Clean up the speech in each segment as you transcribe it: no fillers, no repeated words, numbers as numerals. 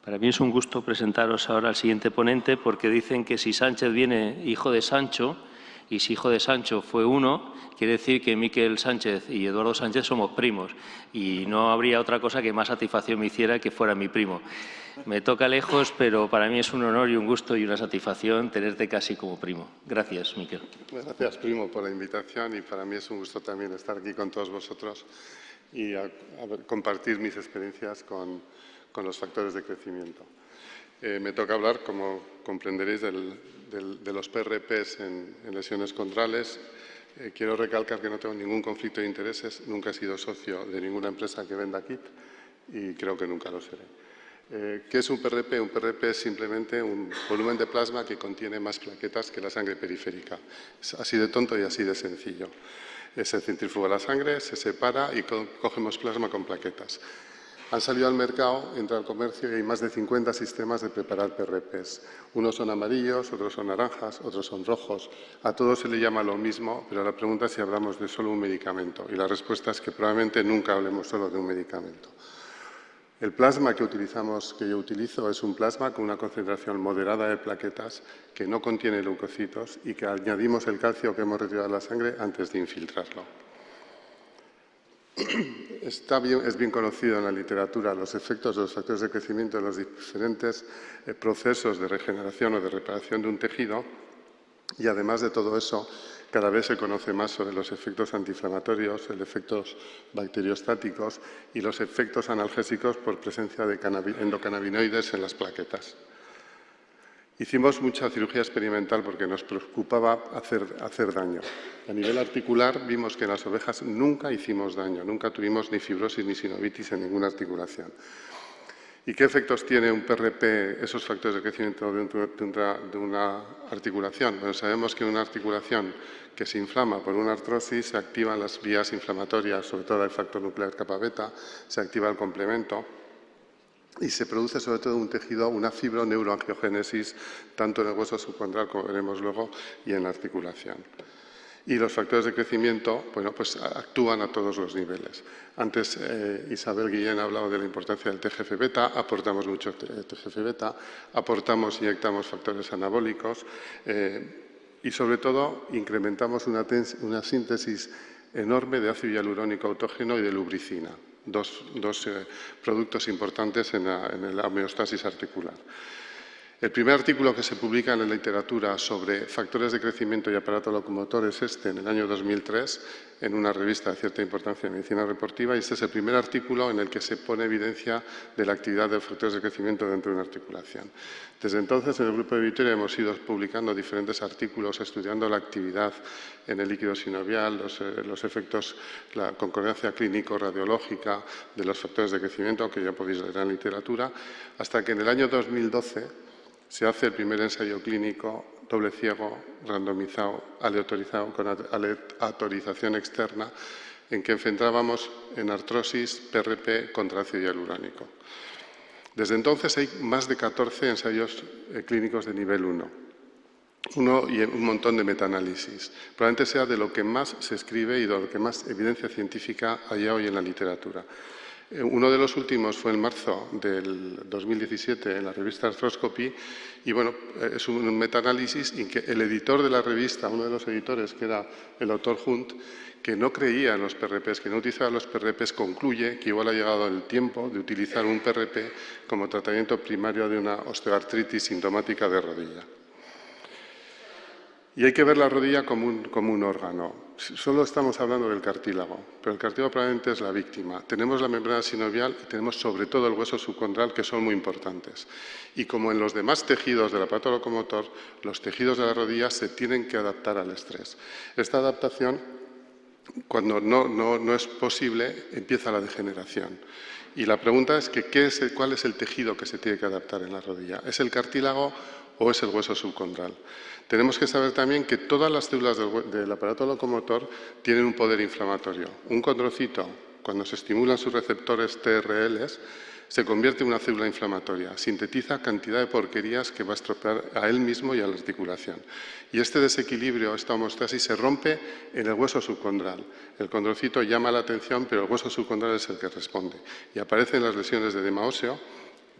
Para mí es un gusto presentaros ahora al siguiente ponente, porque dicen que si Sánchez viene hijo de Sancho, y si hijo de Sancho fue uno, quiere decir que Miquel Sánchez y Eduardo Sánchez somos primos, y no habría otra cosa que más satisfacción me hiciera que fuera mi primo. Me toca lejos, pero para mí es un honor y un gusto y una satisfacción tenerte casi como primo. Gracias, Miquel. Gracias, primo, por la invitación, y para mí es un gusto también estar aquí con todos vosotros y compartir mis experiencias con los factores de crecimiento. Me toca hablar, como comprenderéis, de los PRPs en lesiones condrales. Quiero recalcar que no tengo ningún conflicto de intereses, nunca he sido socio de ninguna empresa que venda kit y creo que nunca lo seré. ¿Qué es un PRP? Un PRP es simplemente un volumen de plasma que contiene más plaquetas que la sangre periférica. Es así de tonto y así de sencillo. Se centrifuga la sangre, se separa y cogemos plasma con plaquetas. Han salido al mercado, entra al comercio y hay más de 50 sistemas de preparar PRPs. Unos son amarillos, otros son naranjas, otros son rojos. A todos se le llama lo mismo, pero la pregunta es si hablamos de solo un medicamento. Y la respuesta es que probablemente nunca hablemos solo de un medicamento. El plasma que yo utilizo, es un plasma con una concentración moderada de plaquetas que no contiene leucocitos y que añadimos el calcio que hemos retirado de la sangre antes de infiltrarlo. Es bien conocido en la literatura los efectos de los factores de crecimiento en los diferentes procesos de regeneración o de reparación de un tejido, y además de todo eso, cada vez se conoce más sobre los efectos antiinflamatorios, los efectos bacteriostáticos y los efectos analgésicos por presencia de endocannabinoides en las plaquetas. Hicimos mucha cirugía experimental porque nos preocupaba hacer daño. A nivel articular vimos que en las ovejas nunca hicimos daño, nunca tuvimos ni fibrosis ni sinovitis en ninguna articulación. ¿Y qué efectos tiene un PRP, esos factores de crecimiento de una articulación? Bueno, sabemos que una articulación que se inflama por una artrosis se activan las vías inflamatorias, sobre todo el factor nuclear kappa beta, se activa el complemento y se produce sobre todo un tejido, una fibroneuroangiogénesis, tanto en el hueso subcondral, como veremos luego, y en la articulación. Y los factores de crecimiento, bueno, pues actúan a todos los niveles. Antes Isabel Guillén ha hablado de la importancia del TGF-beta, aportamos mucho TGF-beta, inyectamos factores anabólicos y sobre todo incrementamos una síntesis enorme de ácido hialurónico autógeno y de lubricina, dos productos importantes en la homeostasis articular. El primer artículo que se publica en la literatura sobre factores de crecimiento y aparato locomotor es en el año 2003, en una revista de cierta importancia en medicina deportiva, y este es el primer artículo en el que se pone evidencia de la actividad de factores de crecimiento dentro de una articulación. Desde entonces, en el Grupo de Vitoria hemos ido publicando diferentes artículos estudiando la actividad en el líquido sinovial, los efectos, la concordancia clínico-radiológica de los factores de crecimiento, que ya podéis leer en la literatura, hasta que en el año 2012 se hace el primer ensayo clínico doble ciego, randomizado, aleatorizado, con aleatorización externa, en que enfrentábamos en artrosis PRP contra ácido hialurónico. Desde entonces hay más de 14 ensayos clínicos de nivel 1. Y un montón de metaanálisis. Probablemente sea de lo que más se escribe y de lo que más evidencia científica hay hoy en la literatura. Uno de los últimos fue en marzo del 2017 en la revista Arthroscopy y bueno, es un metaanálisis en que el editor de la revista, uno de los editores, que era el doctor Hunt, que no creía en los PRPs, que no utilizaba los PRPs, concluye que igual ha llegado el tiempo de utilizar un PRP como tratamiento primario de una osteoartritis sintomática de rodilla. Y hay que ver la rodilla como un órgano. Solo estamos hablando del cartílago, pero el cartílago probablemente es la víctima. Tenemos la membrana sinovial y tenemos sobre todo el hueso subcondral, que son muy importantes. Y como en los demás tejidos del aparato locomotor, los tejidos de la rodilla se tienen que adaptar al estrés. Esta adaptación, cuando no es posible, empieza la degeneración. Y la pregunta es ¿cuál es el tejido que se tiene que adaptar en la rodilla? ¿Es el cartílago o es el hueso subcondral? Tenemos que saber también que todas las células del aparato locomotor tienen un poder inflamatorio. Un condrocito, cuando se estimulan sus receptores TRLs, se convierte en una célula inflamatoria, sintetiza cantidad de porquerías que va a estropear a él mismo y a la articulación. Y este desequilibrio, esta homeostasis, se rompe en el hueso subcondral. El condrocito llama la atención, pero el hueso subcondral es el que responde. Y aparecen las lesiones de edema óseo,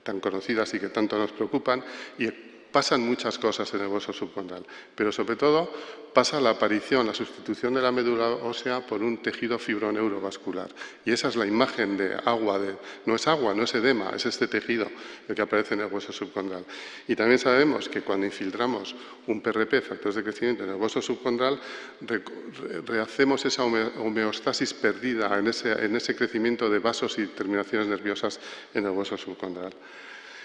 tan conocidas y que tanto nos preocupan, y pasan muchas cosas en el hueso subcondral, pero sobre todo pasa la aparición, la sustitución de la médula ósea por un tejido fibroneurovascular. Y esa es la imagen de agua, no es agua, no es edema, es este tejido el que aparece en el hueso subcondral. Y también sabemos que cuando infiltramos un PRP, factores de crecimiento, en el hueso subcondral, rehacemos esa homeostasis perdida en ese crecimiento de vasos y terminaciones nerviosas en el hueso subcondral.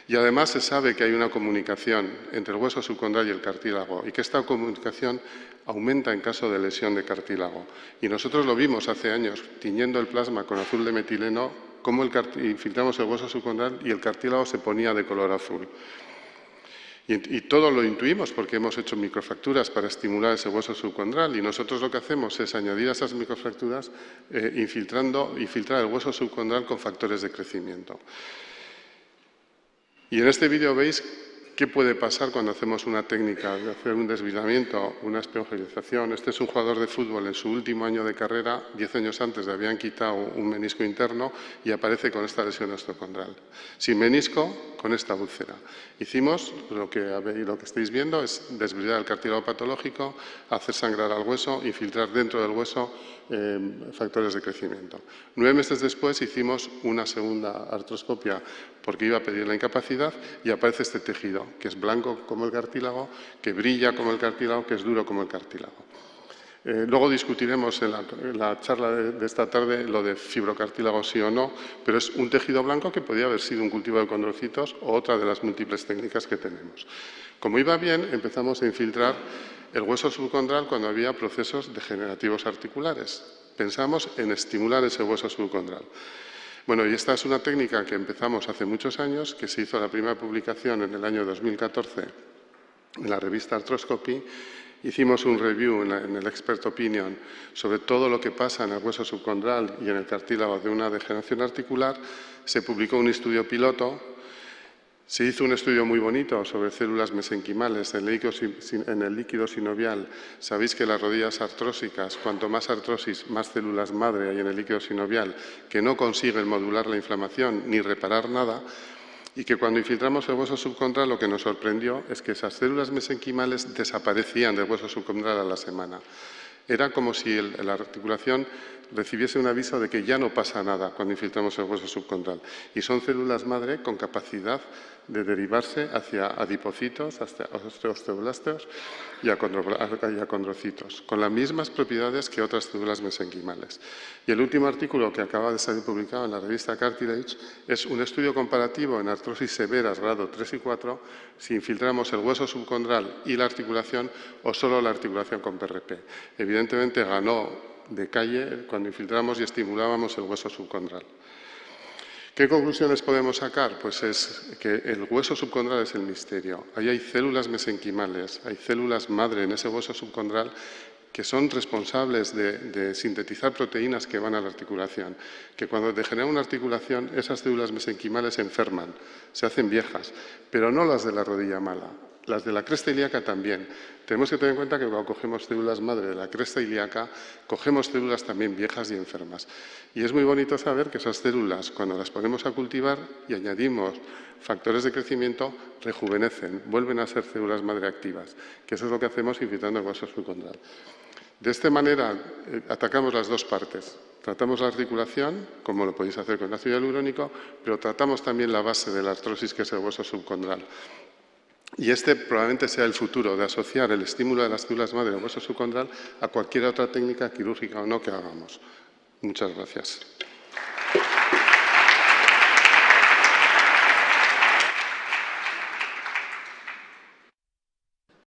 Y además se sabe que hay una comunicación entre el hueso subcondral y el cartílago y que esta comunicación aumenta en caso de lesión de cartílago. Y nosotros lo vimos hace años, tiñendo el plasma con azul de metileno, cómo infiltramos el hueso subcondral y el cartílago se ponía de color azul. Y todo lo intuimos porque hemos hecho microfracturas para estimular ese hueso subcondral y nosotros lo que hacemos es añadir a esas microfracturas infiltrar el hueso subcondral con factores de crecimiento. Y en este vídeo veis qué puede pasar cuando hacemos una técnica de hacer un desviamiento, una esponjolización. Este es un jugador de fútbol en su último año de carrera, 10 años antes le habían quitado un menisco interno y aparece con esta lesión osteocondral. Sin menisco, con esta úlcera. Hicimos lo que estáis viendo es desbridar el cartílago patológico, hacer sangrar al hueso, infiltrar dentro del hueso factores de crecimiento. 9 meses después hicimos una segunda artroscopia porque iba a pedir la incapacidad y aparece este tejido, que es blanco como el cartílago, que brilla como el cartílago, que es duro como el cartílago. Luego discutiremos en la charla de esta tarde lo de fibrocartílago sí o no, pero es un tejido blanco que podría haber sido un cultivo de condrocitos o otra de las múltiples técnicas que tenemos. Como iba bien, empezamos a infiltrar el hueso subcondral cuando había procesos degenerativos articulares. Pensamos en estimular ese hueso subcondral. Bueno, y esta es una técnica que empezamos hace muchos años, que se hizo la primera publicación en el año 2014 en la revista Arthroscopy. Hicimos un review en el Expert Opinion sobre todo lo que pasa en el hueso subcondral y en el cartílago de una degeneración articular. Se publicó un estudio piloto. Se hizo un estudio muy bonito sobre células mesenquimales en el líquido sinovial. Sabéis que las rodillas artrósicas, cuanto más artrosis, más células madre hay en el líquido sinovial, que no consiguen modular la inflamación ni reparar nada, y que cuando infiltramos el hueso subcondral lo que nos sorprendió es que esas células mesenquimales desaparecían del hueso subcondral a la semana. Era como si la articulación recibiese un aviso de que ya no pasa nada cuando infiltramos el hueso subcondral. Y son células madre con capacidad de derivarse hacia adipocitos, hacia osteoblastos y a condrocitos, con las mismas propiedades que otras células mesenquimales. Y el último artículo que acaba de salir publicado en la revista Cartilage es un estudio comparativo en artrosis severas grado 3 y 4 si infiltramos el hueso subcondral y la articulación o solo la articulación con PRP. Evidentemente ganó de calle cuando infiltramos y estimulábamos el hueso subcondral. ¿Qué conclusiones podemos sacar? Pues es que el hueso subcondral es el misterio. Ahí hay células mesenquimales, hay células madre en ese hueso subcondral que son responsables de sintetizar proteínas que van a la articulación, que cuando degenera una articulación, esas células mesenquimales se enferman, se hacen viejas, pero no las de la rodilla mala. Las de la cresta ilíaca también. Tenemos que tener en cuenta que cuando cogemos células madre de la cresta ilíaca, cogemos células también viejas y enfermas. Y es muy bonito saber que esas células, cuando las ponemos a cultivar y añadimos factores de crecimiento, rejuvenecen, vuelven a ser células madre activas, que eso es lo que hacemos infiltrando el hueso subcondral. De esta manera atacamos las dos partes. Tratamos la articulación, como lo podéis hacer con el ácido hialurónico, pero tratamos también la base de la artrosis, que es el hueso subcondral. Y este probablemente sea el futuro, de asociar el estímulo de las células madre del hueso subcondral a cualquier otra técnica quirúrgica o no que hagamos. Muchas gracias.